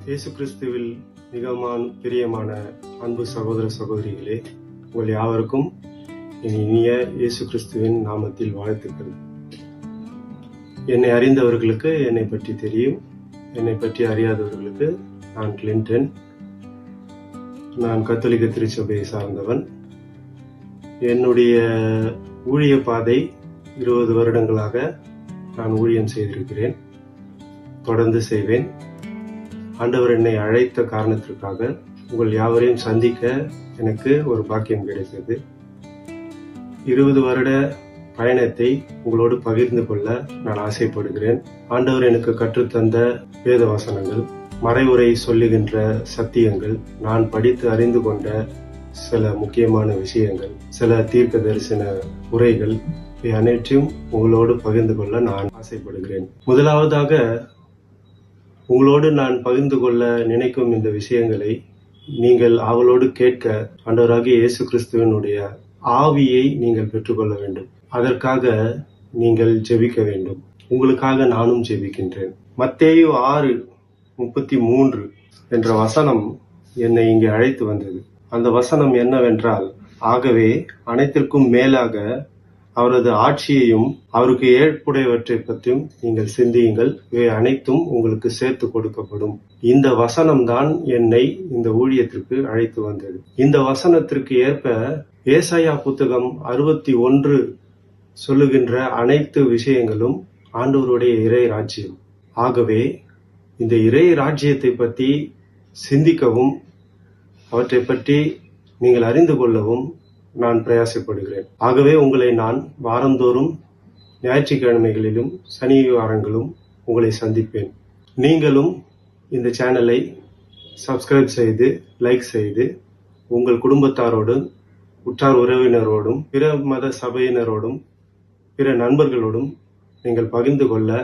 இயேசு கிறிஸ்துவில் மிகவும் பிரியமான அன்பு சகோதர சகோதரிகளே, உங்கள் யாவருக்கும் இனிய இயேசு கிறிஸ்துவின் நாமத்தில் வாழ்த்துக்கள். என்னை அறிந்தவர்களுக்கு என்னை பற்றி தெரியும், என்னை பற்றி அறியாதவர்களுக்கு நான் கிளின்டன். நான் கத்தோலிக்க திருச்சபையை சார்ந்தவன். என்னுடைய ஊழிய பாதை 20 வருடங்களாக நான் ஊழியம் செய்திருக்கிறேன், தொடர்ந்து செய்வேன். ஆண்டவர் என்னை அழைத்த காரணத்திற்காக உங்கள் யாவரையும் சந்திக்க எனக்கு ஒரு பாக்கியம் கிடைத்தது. 20 வருட பயணத்தை உங்களோடு பகிர்ந்து கொள்ள நான் ஆசைப்படுகிறேன். ஆண்டவர் எனக்கு கற்றுத்தந்த வேத வசனங்கள், மறைவுரை சொல்லுகின்ற சத்தியங்கள், நான் படித்து அறிந்து கொண்ட சில முக்கியமான விஷயங்கள், சில தீர்க்க தரிசன உரைகள், இவை அனைத்தையும் உங்களோடு பகிர்ந்து கொள்ள நான் ஆசைப்படுகிறேன். முதலாவதாக உங்களோடு நான் பகிர்ந்து கொள்ள நினைக்கும் இந்த விஷயங்களை நீங்கள் அவளோடு கேட்க ஆண்டவராகிய இயேசு கிறிஸ்துவனுடைய ஆவியை நீங்கள் பெற்றுக்கொள்ள வேண்டும். அதற்காக நீங்கள் ஜெபிக்க வேண்டும். உங்களுக்காக நானும் ஜெபிக்கின்றேன். மத்தேயு 6:33 என்ற வசனம் என்னை இங்கே அழைத்து வந்தது. அந்த வசனம் என்னவென்றால், ஆகவே அனைத்திற்கும் மேலாக அவரது ஆட்சியையும் அவருக்கு ஏற்புடையவற்றை பற்றியும் நீங்கள் சிந்தியுங்கள், இவை அனைத்தும் உங்களுக்கு சேர்த்து கொடுக்கப்படும். இந்த வசனம்தான் என்னை இந்த ஊழியத்திற்கு அழைத்து வந்தது. இந்த வசனத்திற்கு ஏற்ப ஏசாயா புத்தகம் 61 சொல்லுகின்ற அனைத்து விஷயங்களும் ஆண்டவருடைய இறை ராஜ்யம். ஆகவே இந்த இறை ராஜ்யத்தை பற்றி சிந்திக்கவும் அவற்றை பற்றி நீங்கள் அறிந்து கொள்ளவும் நான் பிரயாசப்படுகிறேன். ஆகவே உங்களை நான் வாரந்தோறும் ஞாயிற்றுக்கிழமைகளிலும் சனி வாரங்களும் உங்களை சந்திப்பேன். நீங்களும் இந்த சேனலை சப்ஸ்கிரைப் செய்து லைக் செய்து உங்கள் குடும்பத்தாரோடும் உற்றார் உறவினரோடும் பிற மத சபையினரோடும் பிற நண்பர்களோடும் நீங்கள் பகிர்ந்து கொள்ள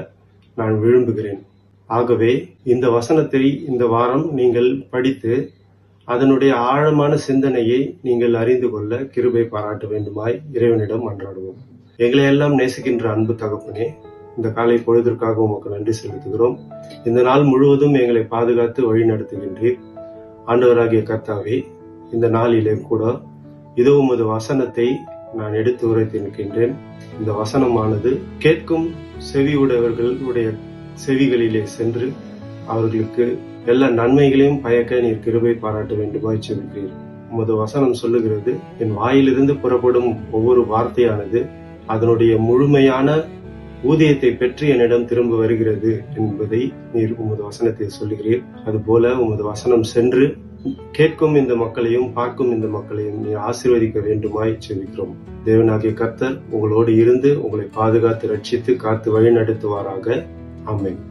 நான் விரும்புகிறேன். ஆகவே இந்த வசனத்தை இந்த வாரம் நீங்கள் படித்து அதனுடைய ஆழமான சிந்தனையை நீங்கள் அறிந்து கொள்ள கிருபை பாராட்ட வேண்டுமாய் இறைவனிடம் மன்றாடுவோம். எங்களை எல்லாம் நேசிக்கின்ற அன்பு தகப்பனே, இந்த காலை பொழுதிற்காக உமக்கு நன்றி செலுத்துகிறோம். இந்த நாள் முழுவதும் எங்களை பாதுகாத்து வழி நடத்துகின்றீர். ஆண்டவராகிய கர்த்தாவே, இந்த நாளிலே கூட இதோ உமது வசனத்தை நான் எடுத்து உரைத்து நிற்கின்றேன். இந்த வசனமானது கேட்கும் செவியுடையவர்களுடைய செவிகளிலே சென்று அவர்களுக்கு எல்லா நன்மைகளையும் பயக்க நீர் கிருபை பாராட்ட வேண்டுமாய் செல்கிறீர். உமது வசனம் சொல்லுகிறது, என் வாயிலிருந்து புறப்படும் ஒவ்வொரு வார்த்தையானது அதனுடைய முழுமையான ஊதியத்தை பெற்று என்னிடம் திரும்ப வருகிறது என்பதை நீர் உமது வசனத்தில் சொல்லுகிறீர். அதுபோல உமது வசனம் சென்று கேட்கும் இந்த மக்களையும் பார்க்கும் இந்த மக்களையும் நீ ஆசீர்வதிக்க வேண்டுமாய் செல்கிறோம். தேவனாகிய கர்த்தர் உங்களோடு இருந்து உங்களை பாதுகாத்து ரட்சித்து காத்து வழி நடத்துவாராக. ஆமென்.